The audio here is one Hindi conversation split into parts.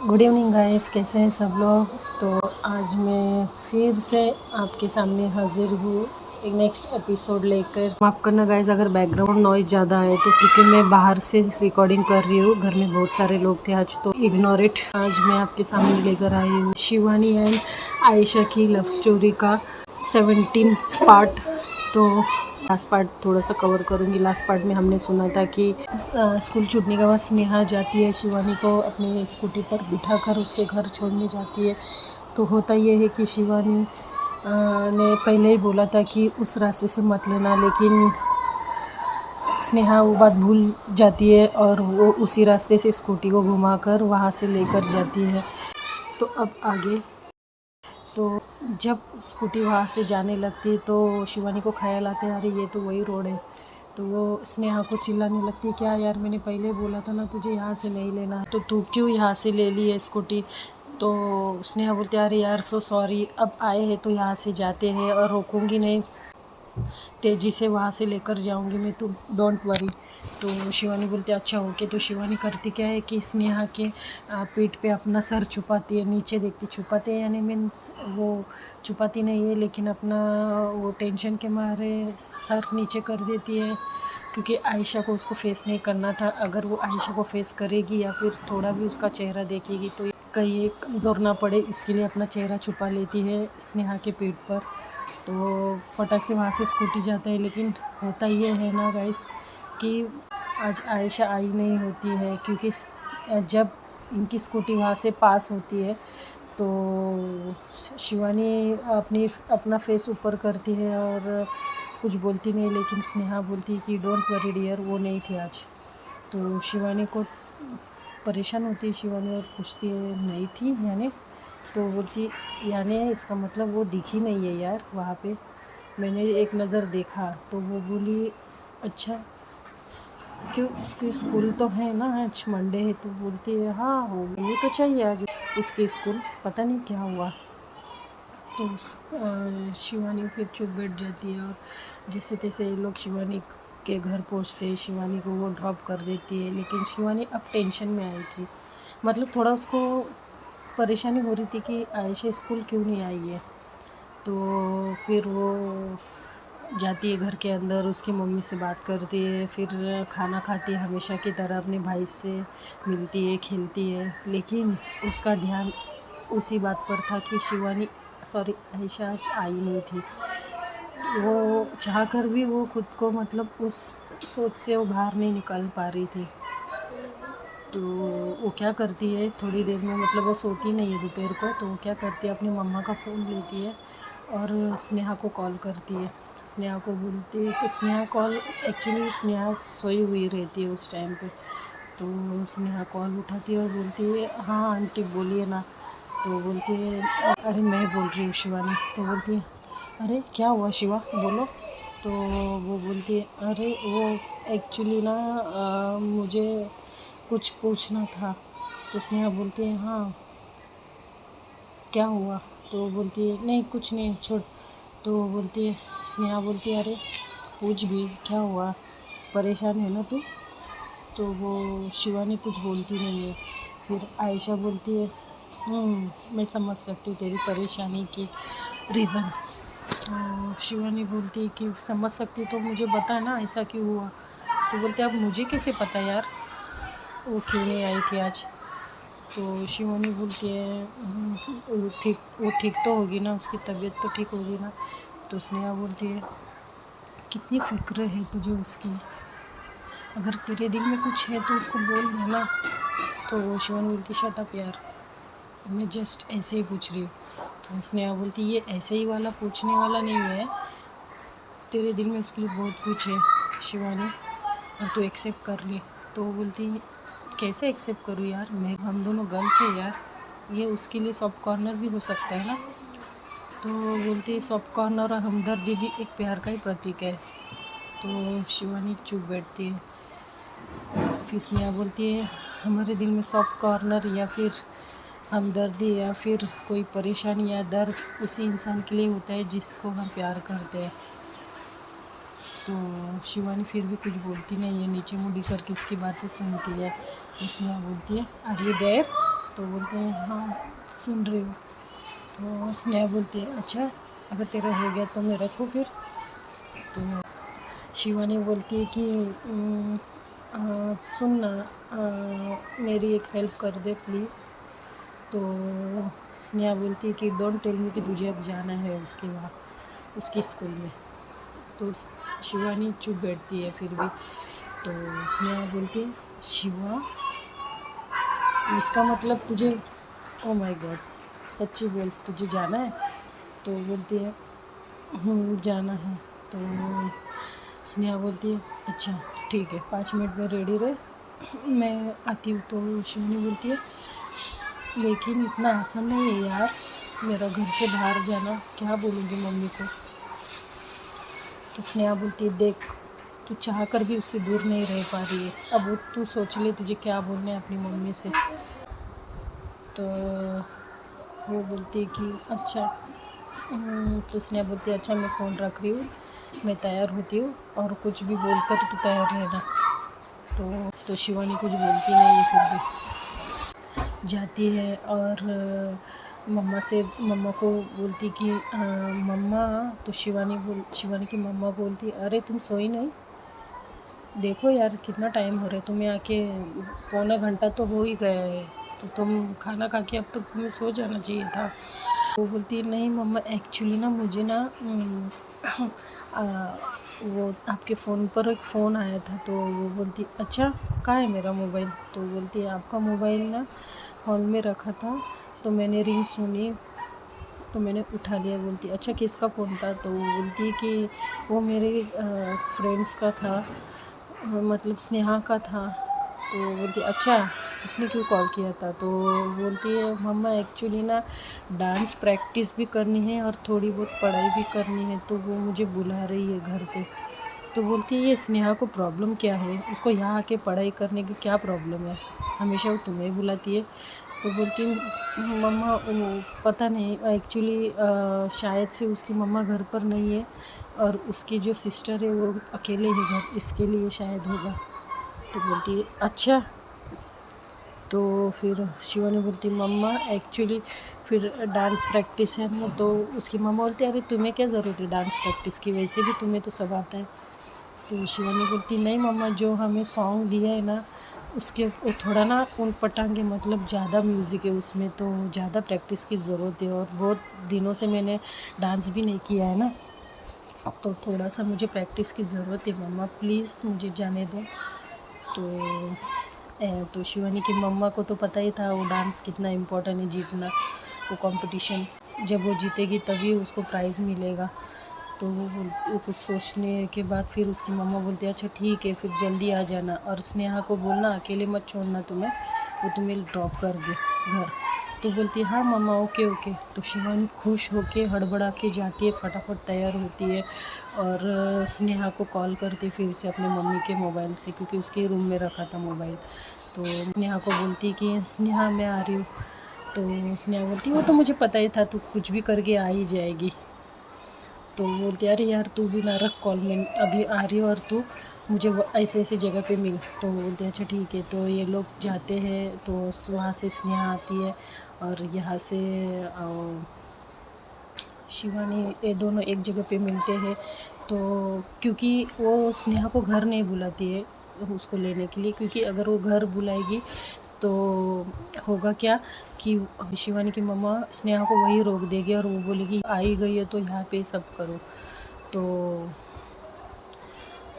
गुड इवनिंग गाइस, कैसे हैं सब लोग। तो आज मैं फिर से आपके सामने हाजिर हूँ एक नेक्स्ट एपिसोड लेकर। माफ़ करना गाइस अगर बैकग्राउंड नॉइज़ ज़्यादा है तो, क्योंकि मैं बाहर से रिकॉर्डिंग कर रही हूँ। घर में बहुत सारे लोग थे आज, तो इग्नोर इट। आज मैं आपके सामने लेकर आई हूँ शिवानी एंड आयशा की लव स्टोरी का 17 पार्ट। तो लास्ट पार्ट थोड़ा सा कवर करूँगी। लास्ट पार्ट में हमने सुना था कि स्कूल छूटने के बाद स्नेहा जाती है शिवानी को अपनी स्कूटी पर बिठाकर उसके घर छोड़ने जाती है। तो होता ये है कि शिवानी ने पहले ही बोला था कि उस रास्ते से मत लेना, लेकिन स्नेहा वो बात भूल जाती है और वो उसी रास्ते से स्कूटी को घुमाकर वहाँ से लेकर जाती है। तो अब आगे, तो जब स्कूटी वहाँ से जाने लगती है तो शिवानी को ख्याल आता है, अरे ये तो वही रोड है। तो वो स्नेहा को चिल्लाने लगती है, क्या यार, मैंने पहले बोला था ना तुझे यहाँ से नहीं लेना है, तो तू क्यों यहाँ से ले ली है स्कूटी। तो स्नेहा बोलती है, अरे यार सो सॉरी, अब आए हैं तो यहाँ से जाते हैं और रोकूंगी नहीं, तेज़ी से वहाँ से लेकर जाऊंगी मैं, तू डोंट वरी। तो शिवानी बोलती है अच्छा ओके। तो शिवानी करती क्या है कि स्नेहा के पीठ पे अपना सर छुपाती है, नीचे देखती, छुपाते हैं यानी मीन्स वो छुपाती नहीं है, लेकिन अपना वो टेंशन के मारे सर नीचे कर देती है, क्योंकि आयशा को उसको फेस नहीं करना था। अगर वो आयशा को फेस करेगी या फिर थोड़ा भी उसका चेहरा देखेगी तो कहीं कमज़ोर ना पड़े, इसके लिए अपना चेहरा छुपा लेती है स्नेहा के पीठ पर। तो फटाक से वहाँ से स्कूटी जाता है। लेकिन होता ये है ना गाइस कि आज आयशा आई नहीं होती है, क्योंकि जब इनकी स्कूटी वहाँ से पास होती है तो शिवानी अपना फेस ऊपर करती है और कुछ बोलती नहीं, लेकिन स्नेहा बोलती है कि डोंट वरी डियर, वो नहीं थी आज। तो शिवानी को परेशान होती है शिवानी और पूछती है नहीं थी यानी। तो बोलती यानी इसका मतलब वो दिखी नहीं है यार वहाँ पे, मैंने एक नज़र देखा। तो वो बोली अच्छा क्यों, उसकी स्कूल तो है ना, आज मंडे है। तो बोलती है हाँ होनी तो चाहिए आज उसकी स्कूल, पता नहीं क्या हुआ। तो शिवानी फिर चुप बैठ जाती है और जैसे तैसे ये लोग शिवानी के घर पहुंचते हैं, शिवानी को वो ड्रॉप कर देती है। लेकिन शिवानी अब टेंशन में आई थी, मतलब थोड़ा उसको परेशानी हो रही थी कि आयशा स्कूल क्यों नहीं आई है। तो फिर वो जाती है घर के अंदर, उसकी मम्मी से बात करती है, फिर खाना खाती है, हमेशा की तरह अपने भाई से मिलती है, खेलती है। लेकिन उसका ध्यान उसी बात पर था कि आयशा आज आई नहीं थी। वो चाह कर भी वो खुद को मतलब उस सोच से वो बाहर नहीं निकल पा रही थी। तो वो क्या करती है थोड़ी देर में, मतलब वो सोती नहीं है दोपहर को, तो वो क्या करती है अपनी मम्मा का फ़ोन लेती है और स्नेहा को कॉल करती है। स्नेहा को बोलती है, तो स्नेहा कॉल, एक्चुअली स्नेहा सोई हुई रहती है उस टाइम पे। तो स्नेहा कॉल उठाती है और बोलती है हाँ आंटी बोलिए ना। तो बोलती है अरे मैं बोल रही हूँ शिवानी। तो बोलती है अरे क्या हुआ शिवा, बोलो। तो वो बोलती है अरे वो एक्चुअली ना मुझे कुछ पूछना था। तो स्नेहा बोलती है हाँ क्या हुआ। तो बोलती है नहीं कुछ नहीं छोड़। तो बोलती है, स्नेहा बोलती है अरे पूछ भी, क्या हुआ, परेशान है ना तू। तो वो शिवानी कुछ बोलती नहीं है। फिर आयशा बोलती है मैं समझ सकती हूँ तेरी परेशानी की रीज़न। तो शिवानी बोलती है कि समझ सकती तो मुझे बता ना ऐसा क्यों हुआ। तो बोलते अब मुझे कैसे पता यार वो क्यों नहीं आई थी आज। तो शिवानी बोलती है वो ठीक तो होगी ना, उसकी तबीयत तो ठीक होगी ना। तो स्नेहा बोलती है कितनी फ़िक्र है तुझे उसकी, अगर तेरे दिल में कुछ है तो उसको बोल देना। तो शिवानी बोलती शट अप यार, मैं जस्ट ऐसे ही पूछ रही हूँ। तो स्नेहा बोलती ये ऐसे ही वाला पूछने वाला नहीं है, तेरे दिल में उसके लिए बहुत कुछ है शिवानी, और तू एक्सेप्ट कर ले। तो वो बोलती कैसे एक्सेप्ट करूँ यार, मैं हम दोनों गर्ल्स हैं यार, ये उसके लिए सॉफ्ट कॉर्नर भी हो सकता है ना। तो बोलती है सॉफ्ट कॉर्नर और हमदर्दी भी एक प्यार का ही प्रतीक है। तो शिवानी चुप बैठती है। फिर स्नेहा बोलती है हमारे दिल में सॉफ्ट कॉर्नर या फिर हमदर्दी या फिर कोई परेशानी या दर्द उसी इंसान के लिए होता है जिसको हम प्यार करते हैं। तो शिवानी फिर भी कुछ बोलती नहीं है, नीचे मुड़ी करके उसकी बातें सुनती है। तो स्नेहा बोलती है आर यू देयर। तो बोलते हैं हाँ सुन रही हूँ। तो स्नेहा बोलती है अच्छा अगर तेरा हो गया तो मैं रखूँ फिर। तो शिवानी बोलती है कि सुन ना, मेरी एक हेल्प कर दे प्लीज़। तो स्नेहा बोलती है कि डोंट टेल मी कि तुझे अब जाना है उसके वहाँ उसकी स्कूल में। तो शिवानी चुप बैठती है फिर भी। तो स्नेहा बोलती है शिवा इसका मतलब तुझे, ओ माय गॉड सच्ची बोल तुझे जाना है? तो बोलती है जाना है। तो स्नेहा बोलती है अच्छा ठीक है 5 मिनट में रेडी रहे मैं आती हूँ। तो शिवानी बोलती है लेकिन इतना आसान नहीं है यार मेरा घर से बाहर जाना, क्या बोलूँगी मम्मी को। तो स्नेहा बोलती है देख तू चाह कर भी उससे दूर नहीं रह पा रही है, अब वो तू सोच ले तुझे क्या बोलना है अपनी मम्मी से। तो वो बोलती है कि अच्छा तो स्नेहा बोलती है अच्छा मैं फ़ोन रख रही हूँ, मैं तैयार होती हूँ और कुछ भी बोलकर तू तैयार रहना। तो शिवानी कुछ बोलती नहीं है फिर भी जाती है और मम्मा को बोलती कि मम्मा। तो शिवानी की मम्मा बोलती अरे तुम सोई नहीं? देखो यार कितना टाइम हो रहा है तुम्हें आके, पौना घंटा तो हो ही गया है, तो तुम खाना खा के अब तो तुम्हें सो जाना चाहिए था। वो बोलती है नहीं मम्मा एक्चुअली ना मुझे ना वो आपके फ़ोन पर एक फ़ोन आया था। तो वो बोलती अच्छा कहाँ है मेरा मोबाइल? तो बोलती है आपका मोबाइल ना हॉल में रखा था तो मैंने रिंग सुनी तो मैंने उठा लिया। बोलती अच्छा किसका फ़ोन था? तो वो बोलती है कि वो मेरे फ्रेंड्स का था, मतलब स्नेहा का था। तो बोलती अच्छा उसने क्यों कॉल किया था? तो बोलती है मम्मा एक्चुअली ना डांस प्रैक्टिस भी करनी है और थोड़ी बहुत पढ़ाई भी करनी है तो वो मुझे बुला रही है घर पे। तो बोलती है ये स्नेहा को प्रॉब्लम क्या है, उसको यहाँ आके पढ़ाई करने की क्या प्रॉब्लम है, हमेशा वो तुम्हें बुलाती है। तो बोलती मम्मा पता नहीं एक्चुअली शायद से उसकी मम्मा घर पर नहीं है और उसकी जो सिस्टर है वो अकेले ही घर, इसके लिए शायद होगा। तो बोलती है अच्छा। तो फिर शिवानी बोलती मम्मा एक्चुअली फिर डांस प्रैक्टिस है ना। तो उसकी मम्मा बोलती अरे तुम्हें क्या ज़रूरत है डांस प्रैक्टिस की, वैसे भी तुम्हें तो सब आता है। तो शिवानी बोलती नहीं मम्मा जो हमें सॉन्ग दिया है ना उसके वो थोड़ा ना उन पटांगे मतलब ज़्यादा म्यूज़िक है उसमें, तो ज़्यादा प्रैक्टिस की ज़रूरत है और बहुत दिनों से मैंने डांस भी नहीं किया है ना, तो थोड़ा सा मुझे प्रैक्टिस की ज़रूरत है मम्मा प्लीज़ मुझे जाने दो। तो शिवानी की मम्मा को तो पता ही था वो डांस कितना इम्पोर्टेंट है जीतना, वो कंपटीशन जब वो जीतेगी तभी उसको प्राइज़ मिलेगा। तो वो कुछ सोचने के बाद फिर उसकी मम्मा बोलती है अच्छा ठीक है फिर जल्दी आ जाना और स्नेहा को बोलना अकेले मत छोड़ना तुम्हें, वो तुम्हें ड्रॉप कर दे घर। तो बोलती है हाँ मम्मा ओके ओके। तो शिवानी खुश होके हड़बड़ा के जाती है, फटाफट तैयार होती है और स्नेहा को कॉल करती फिर से अपने मम्मी के मोबाइल से, क्योंकि उसके रूम में रखा था मोबाइल। तो स्नेहा को बोलती है कि स्नेहा मैं आ रही हूँ। तो स्नेहा बोलती वो तो मुझे पता ही था तू कुछ भी करके आ ही जाएगी। तो बोलती अरे यार तू भी ना रख कॉल, में अभी आ रही हो और तू मुझे ऐसे ऐसे जगह पे मिल। तो बोलते अच्छा ठीक है। तो ये लोग जाते हैं तो वहाँ से स्नेहा आती है और यहाँ से शिवानी ये दोनों एक जगह पे मिलते हैं। तो क्योंकि वो स्नेहा को घर नहीं बुलाती है उसको लेने के लिए, क्योंकि अगर वो घर बुलाएगी तो होगा क्या कि शिवानी की मम्मा स्नेहा को वही रोक देगी और वो बोलेगी आई गई है तो यहाँ पे सब करो। तो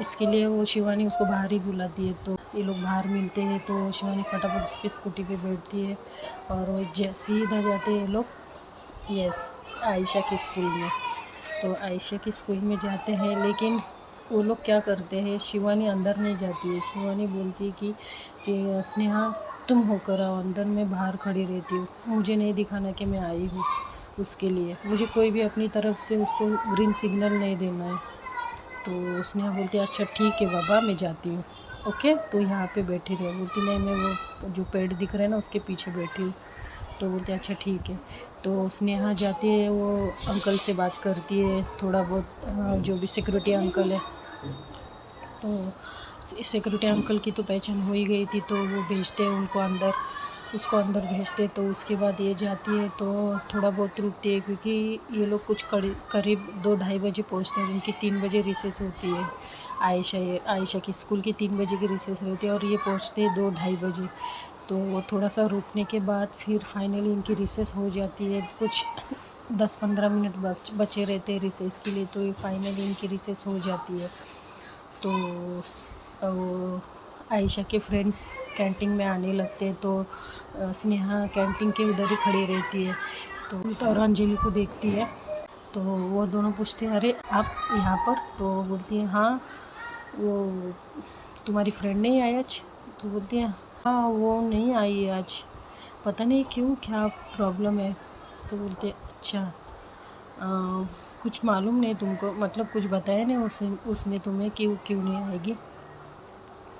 इसके लिए वो शिवानी उसको बाहर ही बुलाती है। तो ये लोग बाहर मिलते हैं तो शिवानी फटाफट उसके स्कूटी पे बैठती है और वो सीधा जाते हैं ये लोग यस आयशा के स्कूल में। तो आयशा के स्कूल में जाते हैं लेकिन वो लोग क्या करते हैं, शिवानी अंदर नहीं जाती है। शिवानी बोलती है कि स्नेहा तुम होकर आओ अंदर, मैं बाहर खड़ी रहती हूँ, मुझे नहीं दिखाना कि मैं आई हूँ उसके लिए, मुझे कोई भी अपनी तरफ से उसको ग्रीन सिग्नल नहीं देना है। तो स्नेहा बोलती है अच्छा ठीक है बाबा मैं जाती हूँ ओके तो यहाँ पे बैठी रहे। बोलती नहीं मैं वो जो पेड़ दिख रहे हैं ना उसके पीछे बैठी हूँ। तो बोलते अच्छा ठीक है। तो स्नेहा जाती है वो अंकल से बात करती है थोड़ा बहुत, जो भी सिक्योरिटी अंकल है। तो सिक्योरिटी अंकल की तो पहचान हो ही गई थी तो वो भेजते हैं उनको अंदर। उसको अंदर भेजते, तो उसके बाद ये जाती है तो थोड़ा बहुत रुकती है, क्योंकि ये लोग कुछ करीब 2-2:30 बजे पहुँचते हैं। उनकी 3 बजे रिसेस होती है। आयशा की स्कूल की 3 बजे की रिसेस रहती है और ये पहुँचते हैं 2-2:30 बजे। तो वो थोड़ा सा रुकने के बाद फिर फाइनली इनकी रिसेस हो जाती है। कुछ 10-15 मिनट बचे रहते हैं रिसेस के लिए, तो ये फाइनली इनकी रिसेस हो जाती है। तो वो आयशा के फ्रेंड्स कैंटीन में आने लगते हैं, तो स्नेहा कैंटीन के उधर ही खड़ी रहती है। तो और अंजलि को देखती है, तो वो दोनों पूछते हैं, अरे आप यहाँ पर? तो बोलती है, हाँ वो तुम्हारी फ्रेंड नहीं आई आज? तो बोलती है, हाँ वो नहीं आई आज, पता नहीं क्यों, क्या प्रॉब्लम है? तो बोलते हैं, अच्छा कुछ मालूम नहीं तुमको, मतलब कुछ बताया नहीं उसने तुम्हें कि क्यों नहीं आएगी?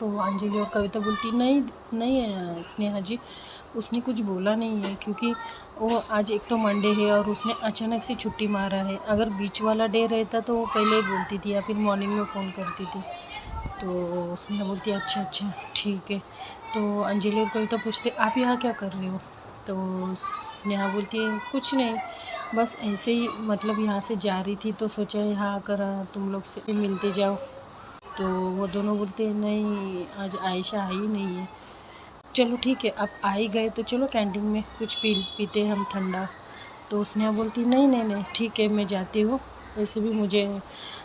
तो अंजलि और कविता बोलती, नहीं स्नेहा जी, उसने कुछ बोला नहीं है, क्योंकि वो आज एक तो मंडे है और उसने अचानक से छुट्टी मारा है। अगर बीच वाला डे रहता तो वो पहले ही बोलती थी या फिर मॉर्निंग में फ़ोन करती थी। तो स्नेहा बोलती, अच्छा ठीक है। तो अंजलि और कविता पूछते, आप यहाँ क्या कर रहे हो? तो स्नेहा बोलती है, कुछ नहीं, बस ऐसे ही, मतलब यहाँ से जा रही थी तो सोचा यहाँ आकर तुम लोग से मिलते जाओ। तो वो दोनों बोलते हैं, नहीं आज आयशा आई नहीं है। चलो ठीक है, आप आ ही गए तो चलो कैंटीन में कुछ पीते हम ठंडा। तो स्नेहा बोलती, नहीं ठीक है, मैं जाती हूँ, वैसे भी मुझे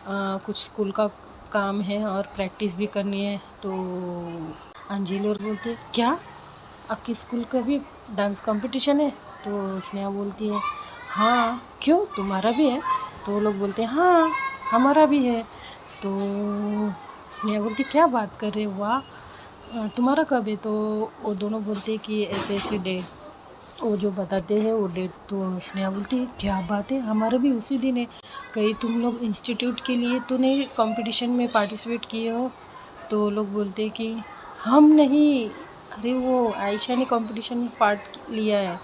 कुछ स्कूल का काम है और प्रैक्टिस भी करनी है। तो अंजलि और बोलते, क्या आपकी स्कूल का भी डांस कंपटीशन है? तो स्नेहा बोलती है, हाँ क्यों, तुम्हारा भी है? तो वो लोग बोलते हैं, हाँ हमारा भी है। तो स्नेहा बोलती, क्या बात कर रहे हो, वाह, तुम्हारा कब है? तो वो दोनों बोलते हैं कि ऐसे डेट, वो जो बताते हैं वो डेट। तो स्नेहा बोलती है, क्या बात है, हमारा भी उसी दिन है। कहीं तुम लोग इंस्टीट्यूट के लिए तो नहीं कंपटीशन में पार्टिसिपेट किए हो? तो लोग बोलते हैं कि हम नहीं, अरे वो आयशा ने कंपटीशन में पार्ट लिया है,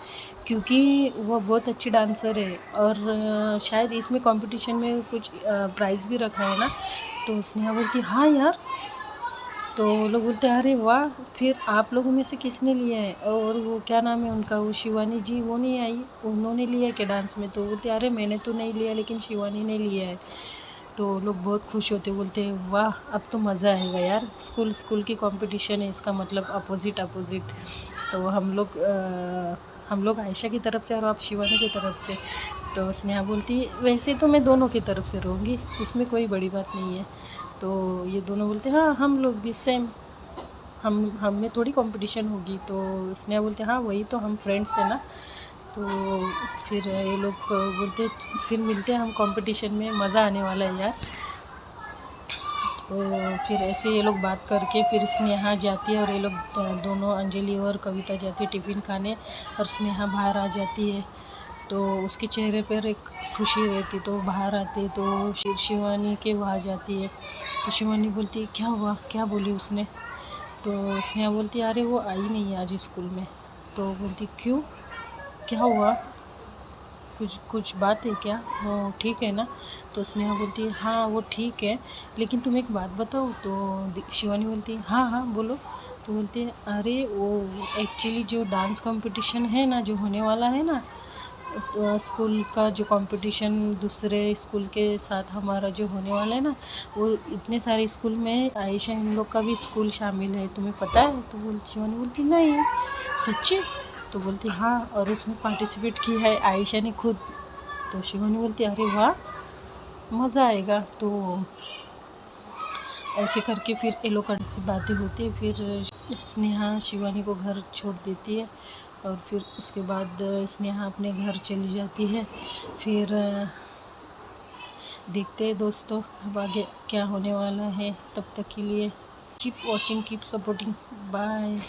क्योंकि वह बहुत अच्छी डांसर है और शायद इसमें कंपटीशन में कुछ प्राइज़ भी रखा है ना। तो स्नेहा बोलती, हाँ यार। तो लोग बोलते हैं, अरे वाह, फिर आप लोगों में से किसने लिया है? और वो क्या नाम है उनका, वो शिवानी जी, वो नहीं आई, उन्होंने लिया क्या डांस में? तो बोलते, अरे मैंने तो नहीं लिया, लेकिन शिवानी ने लिया है। तो लोग बहुत खुश होते, बोलते हैं, वाह अब तो मज़ा आएगा यार, स्कूल की कंपटीशन है, इसका मतलब अपोजिट। तो हम लोग आयशा की तरफ से और आप शिवानी की तरफ से। तो स्नेहा बोलती, वैसे तो मैं दोनों की तरफ से रहूँगी, उसमें कोई बड़ी बात नहीं है। तो ये दोनों बोलते, हाँ हम लोग भी सेम, हम में थोड़ी कंपटीशन होगी। तो स्नेहा बोलते, हाँ वही तो, हम फ्रेंड्स हैं ना। तो फिर ये लोग बोलते, फिर मिलते हैं हम कंपटीशन में, मज़ा आने वाला है यार। तो फिर ऐसे ये लोग बात करके फिर स्नेहा जाती है और ये लोग दोनों, अंजलि और कविता जाती है टिफ़िन खाने, और स्नेहा बाहर आ जाती है। तो उसके चेहरे पर एक खुशी रहती, तो बाहर आते तो शिवानी के वहाँ जाती है। तो शिवानी बोलती, क्या हुआ, क्या बोली उसने? तो स्नेहा बोलती, अरे वो आई नहीं आज स्कूल में। तो बोलती, क्यों, क्या हुआ, कुछ बात है क्या, वो ठीक है ना? तो स्नेहा बोलती है, हाँ वो ठीक है, लेकिन तुम एक बात बताओ। तो शिवानी बोलती है, हाँ बोलो। तो बोलती है, अरे वो एक्चुअली जो डांस कंपटीशन है ना, जो होने वाला है ना, तो स्कूल का जो कंपटीशन दूसरे स्कूल के साथ हमारा जो होने वाला है ना, वो इतने सारे स्कूल में आयशा इन लोग का भी स्कूल शामिल है, तुम्हें पता है? तो शिवानी बोलती, नहीं, सच्ची? तो बोलती, हाँ, और उसमें पार्टिसिपेट की है आयशा ने खुद। तो शिवानी बोलती, अरे वाह, मज़ा आएगा। तो ऐसे करके फिर ये लोग से बातें होती है। फिर स्नेहा शिवानी को घर छोड़ देती है और फिर उसके बाद स्नेहा अपने घर चली जाती है। फिर देखते हैं दोस्तों अब आगे क्या होने वाला है। तब तक के लिए keep watching, keep supporting, bye.